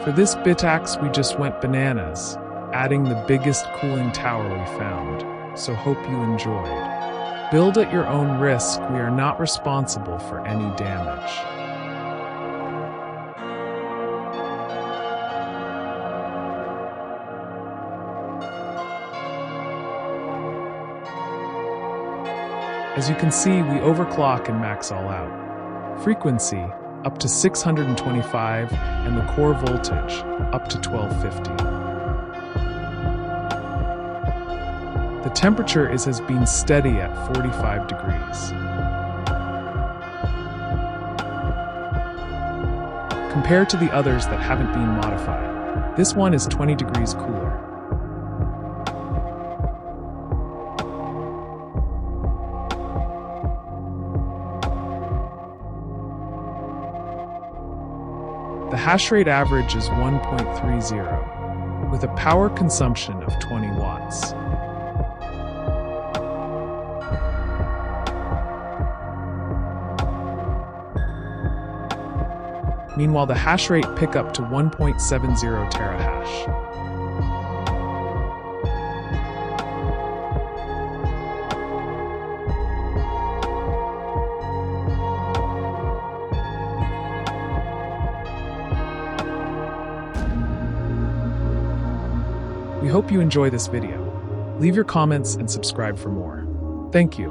For this Bitaxe, we just went bananas, adding the biggest cooling tower we found, so hope you enjoyed. Build at your own risk, we are not responsible for any damage. As you can see, we overclock and max all out. Frequency up to 625 and the core voltage up to 1250. The temperature has been steady at 45 degrees. Compared to the others that haven't been modified, this one is 20 degrees cooler. The hash rate average is 1.30, with a power consumption of 20 watts. Meanwhile, the hash rate pick up to 1.70 terahash. We hope you enjoy this video. Leave your comments and subscribe for more. Thank you.